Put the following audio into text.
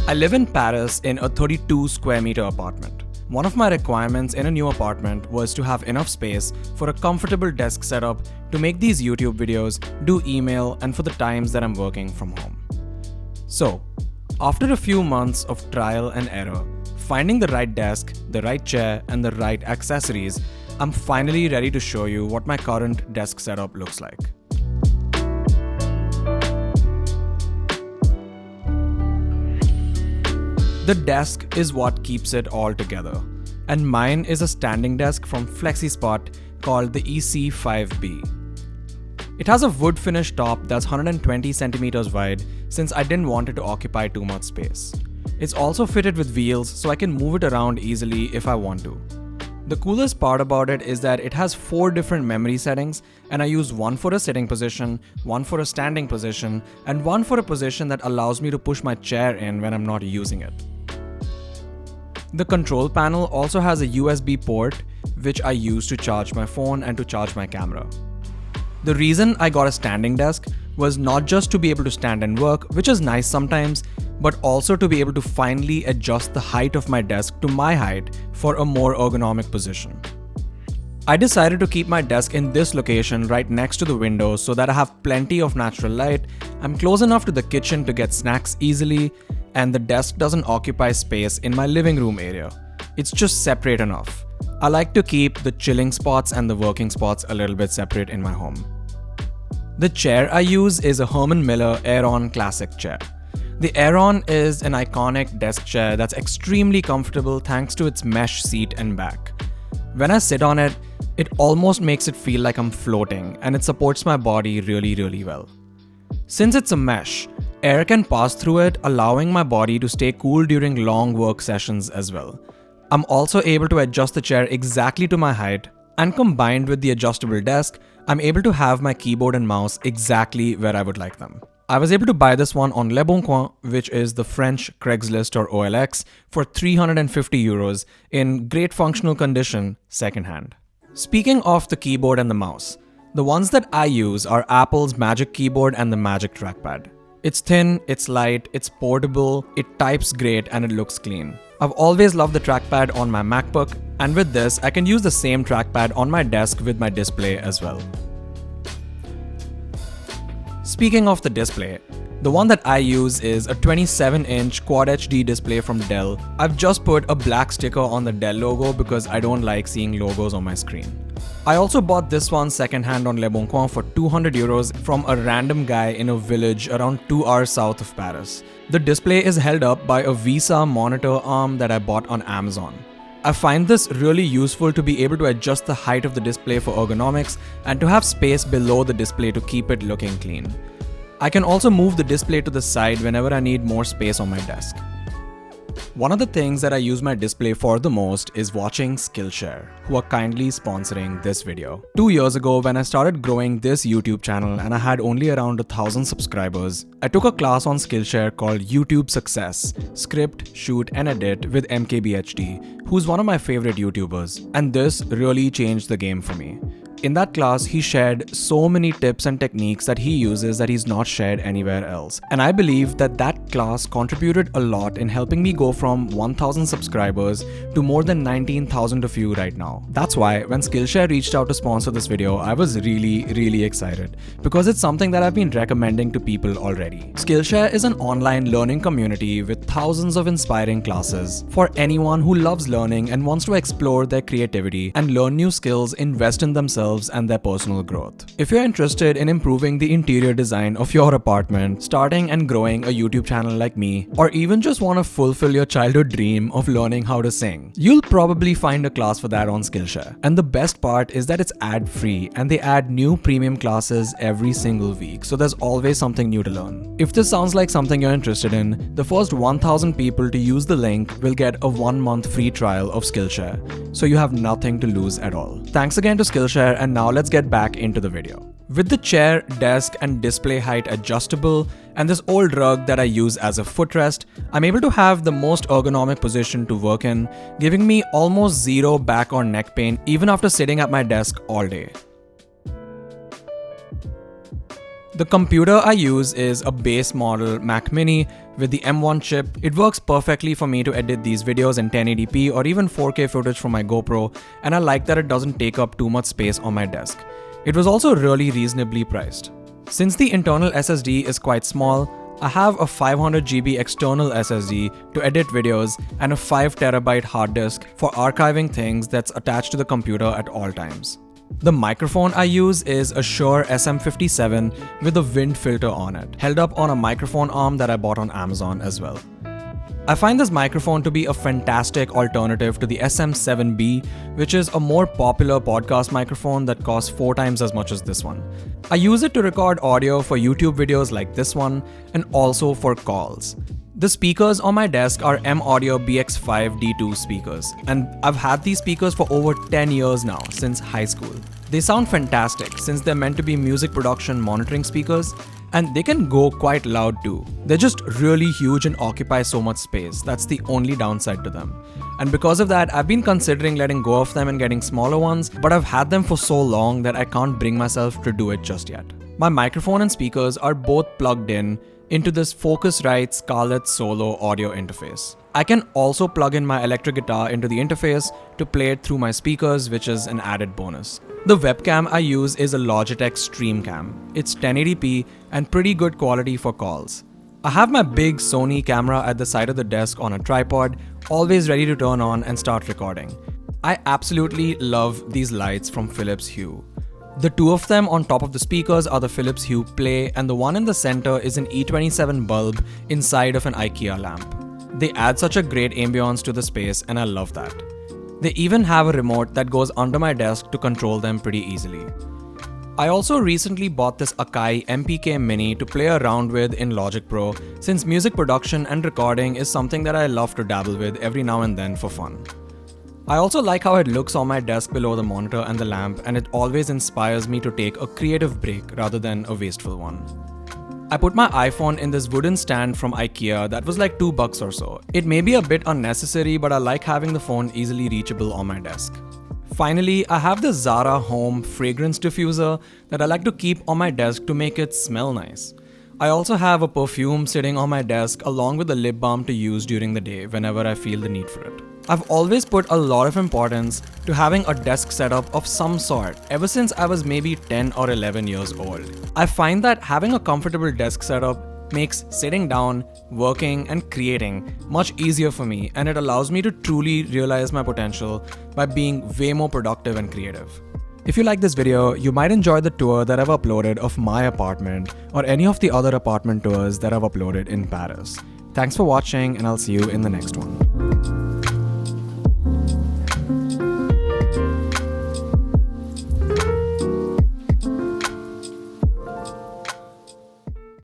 I live in Paris in a 32 square meter apartment. One of my requirements in a new apartment was to have enough space for a comfortable desk setup to make these YouTube videos, do email, and for the times that I'm working from home. So, after a few months of trial and error, finding the right desk, the right chair, and the right accessories, I'm finally ready to show you what my current desk setup looks like. The desk is what keeps it all together, and mine is a standing desk from flexispot called the EC5B. It has a wood finish top that's 120 centimeters wide since I didn't want it to occupy too much space. It's also fitted with wheels so I can move it around easily if I want to. The coolest part about it is that it has 4 different memory settings, and I use one for a sitting position, one for a standing position, and one for a position that allows me to push my chair in when I'm not using it. The control panel also has a USB port, which I use to charge my phone and to charge my camera. The reason I got a standing desk was not just to be able to stand and work, which is nice sometimes, but also to be able to finally adjust the height of my desk to my height for a more ergonomic position. I decided to keep my desk in this location right next to the window so that I have plenty of natural light, I'm close enough to the kitchen to get snacks easily, and the desk doesn't occupy space in my living room area. It's just separate enough. I like to keep the chilling spots and the working spots a little bit separate in my home. The chair I use is a Herman Miller Aeron classic chair. The Aeron is an iconic desk chair that's extremely comfortable thanks to its mesh seat and back. When I sit on it, it almost makes it feel like I'm floating, and it supports my body really well. Since it's a mesh, air can pass through it, allowing my body to stay cool during long work sessions as well. I'm also able to adjust the chair exactly to my height, and combined with the adjustable desk, I'm able to have my keyboard and mouse exactly where I would like them. I was able to buy this one on Le Bon Coin, which is the French Craigslist or OLX, for €350 in great functional condition, secondhand. Speaking of the keyboard and the mouse, the ones that I use are Apple's Magic Keyboard and the Magic Trackpad. It's thin, it's light, it's portable, it types great, and it looks clean. I've always loved the trackpad on my MacBook, and with this, I can use the same trackpad on my desk with my display as well. Speaking of the display, the one that I use is a 27-inch Quad HD display from Dell. I've just put a black sticker on the Dell logo because I don't like seeing logos on my screen. I also bought this one secondhand on Le Bon Coin for €200 from a random guy in a village around 2 hours south of Paris. The display is held up by a VESA monitor arm that I bought on Amazon. I find this really useful to be able to adjust the height of the display for ergonomics and to have space below the display to keep it looking clean. I can also move the display to the side whenever I need more space on my desk. One of the things that I use my display for the most is watching Skillshare, who are kindly sponsoring this video. 2 years ago, when I started growing this YouTube channel and I had only around 1,000 subscribers, I took a class on Skillshare called YouTube Success, Script, Shoot and Edit with MKBHD, who's one of my favorite YouTubers, and this really changed the game for me. In that class, he shared so many tips and techniques that he uses that he's not shared anywhere else. And I believe that that class contributed a lot in helping me go from 1,000 subscribers to more than 19,000 of you right now. That's why when Skillshare reached out to sponsor this video, I was really excited because it's something that I've been recommending to people already. Skillshare is an online learning community with thousands of inspiring classes for anyone who loves learning and wants to explore their creativity and learn new skills, invest in themselves and their personal growth. If you're interested in improving the interior design of your apartment, starting and growing a YouTube channel like me, or even just want to fulfill your childhood dream of learning how to sing, you'll probably find a class for that on Skillshare. And the best part is that it's ad-free and they add new premium classes every single week, so there's always something new to learn. If this sounds like something you're interested in, the first 1,000 people to use the link will get a 1-month free trial of Skillshare, so you have nothing to lose at all. Thanks again to Skillshare, and now let's get back into the video. With the chair, desk and display height adjustable and this old rug that I use as a footrest, I'm able to have the most ergonomic position to work in, giving me almost zero back or neck pain even after sitting at my desk all day. The computer I use is a base model Mac Mini with the M1 chip. It works perfectly for me to edit these videos in 1080p or even 4K footage from my GoPro, and I like that it doesn't take up too much space on my desk. It was also really reasonably priced. Since the internal SSD is quite small, I have a 500GB external SSD to edit videos and a 5TB hard disk for archiving things that's attached to the computer at all times. The microphone I use is a Shure SM57 with a wind filter on it, held up on a microphone arm that I bought on Amazon as well. I find this microphone to be a fantastic alternative to the SM7B, which is a more popular podcast microphone that costs 4 times as much as this one. I use it to record audio for YouTube videos like this one, and also for calls. The speakers on my desk are M-Audio BX5 D2 speakers, and I've had these speakers for over 10 years now, since high school. They sound fantastic since they're meant to be music production monitoring speakers, and they can go quite loud too. They're just really huge and occupy so much space. That's the only downside to them. And because of that, I've been considering letting go of them and getting smaller ones, but I've had them for so long that I can't bring myself to do it just yet. My microphone and speakers are both plugged in into this Focusrite Scarlett Solo audio interface. I can also plug in my electric guitar into the interface to play it through my speakers, which is an added bonus. The webcam I use is a Logitech StreamCam. It's 1080p and pretty good quality for calls. I have my big Sony camera at the side of the desk on a tripod, always ready to turn on and start recording. I absolutely love these lights from Philips Hue. The 2 of them on top of the speakers are the Philips Hue Play, and the one in the center is an E27 bulb inside of an IKEA lamp. They add such a great ambience to the space, and I love that. They even have a remote that goes under my desk to control them pretty easily. I also recently bought this Akai MPK Mini to play around with in Logic Pro, since music production and recording is something that I love to dabble with every now and then for fun. I also like how it looks on my desk below the monitor and the lamp, and it always inspires me to take a creative break rather than a wasteful one. I put my iPhone in this wooden stand from IKEA that was like $2 or so. It may be a bit unnecessary, but I like having the phone easily reachable on my desk. Finally, I have the Zara Home fragrance diffuser that I like to keep on my desk to make it smell nice. I also have a perfume sitting on my desk along with a lip balm to use during the day whenever I feel the need for it. I've always put a lot of importance to having a desk setup of some sort ever since I was maybe 10 or 11 years old. I find that having a comfortable desk setup makes sitting down, working, and creating much easier for me, and it allows me to truly realize my potential by being way more productive and creative. If you like this video, you might enjoy the tour that I've uploaded of my apartment or any of the other apartment tours that I've uploaded in Paris. Thanks for watching, and I'll see you in the next one.